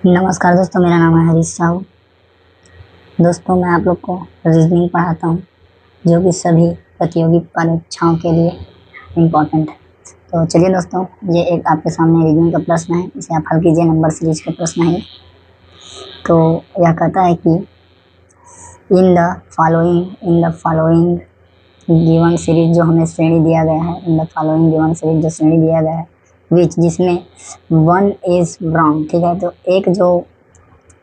नमस्कार दोस्तों, मेरा नाम है हरीश साहू। दोस्तों, मैं आप लोग को रीजनिंग पढ़ाता हूँ, जो कि सभी प्रतियोगी परीक्षाओं के लिए इम्पोर्टेंट है। तो चलिए दोस्तों, ये एक आपके सामने रीजनिंग का प्रश्न है, इसे आप हल कीजिए। नंबर सीरीज का प्रश्न है। तो यह कहता है कि in the following given series, जो हमें श्रेणी दिया गया है, in the following given series जो श्रेणी दिया गया है, विच जिसमें 1 इज रॉन्ग। ठीक है, तो एक जो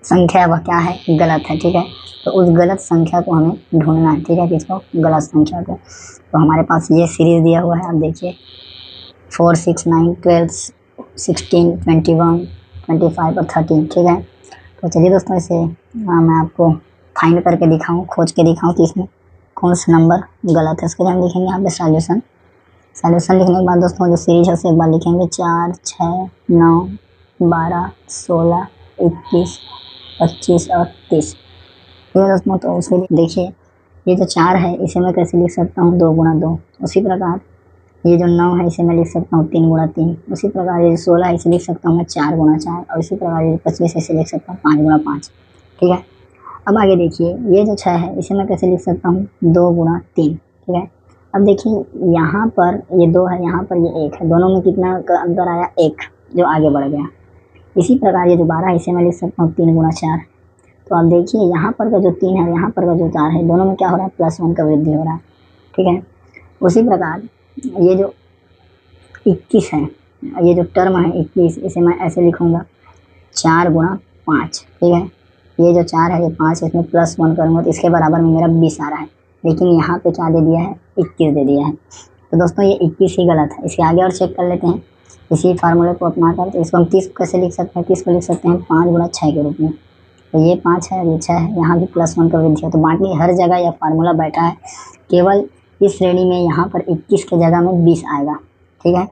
संख्या है वह क्या है, गलत है। ठीक है, तो उस गलत संख्या को हमें ढूंढना है। ठीक है, किसको, गलत संख्या को। तो हमारे पास ये सीरीज दिया हुआ है, आप देखिए 4, 6, 9, 12, 16, 21, 25 और 13। ठीक है, तो चलिए दोस्तों, इसे मैं आपको फाइंड करके दिखाऊं, खोज के दिखाऊं कि इसमें कौन सा नंबर गलत है। उसके लिए हम लिखेंगे यहाँ पे सॉल्यूशन लिखने के बाद दोस्तों जो सीरीज है उसे एक बार लिखेंगे 4, 6, 9, 12, 16, 21, 25 और 30। ठीक है दोस्तों, तो उसके लिए देखिए ये जो 4 है इसे मैं कैसे लिख सकता हूँ, 2 गुणा 2। उसी प्रकार ये जो 9 है इसे मैं लिख सकता हूँ 3 गुणा 3। उसी प्रकार ये जो 16 है इसे लिख सकता हूँ मैं 4 गुणा 4। और इसी प्रकार ये 25 इसे लिख सकता हूँ 5 गुणा 5। ठीक है, अब आगे देखिए ये जो 6 है इसे मैं कैसे लिख सकता हूँ, 2 गुणा 3। ठीक है, अब देखिए यहाँ पर ये 2 है, यहाँ पर ये 1 है, दोनों में कितना का अंतर आया, 1, जो आगे बढ़ गया। इसी प्रकार ये जो 12 है इसे मैं लिख सकता हूँ 3 गुणा 4। तो आप देखिए यहाँ पर का जो 3 है, यहाँ पर का जो 4 है, दोनों में क्या हो रहा है, +1 का वृद्धि हो रहा है। ठीक है, उसी प्रकार ये जो 21 है, ये जो टर्म है 21, इसे मैं ऐसे लिखूँगा 4 गुणा 5। ठीक है, ये जो 4 है ये 5 है, इसमें +1 करूँगा तो इसके बराबर में मेरा 20 आ रहा है। लेकिन यहाँ पे क्या दे दिया है, 21 दे दिया है। तो दोस्तों ये 21 ही गलत है। इसके आगे और चेक कर लेते हैं इसी फार्मूले को अपना कर। तो इसको हम 30 को कैसे लिख सकते हैं, 30 को लिख सकते हैं 5 गुणा 6 के रूप में। तो ये 5 है, ये 6 है, यहाँ भी +1 का वृद्धि है। तो बाकी हर जगह यह फार्मूला बैठा है, केवल इस श्रेणी में यहाँ पर 21 के जगह में 20 आएगा। ठीक है।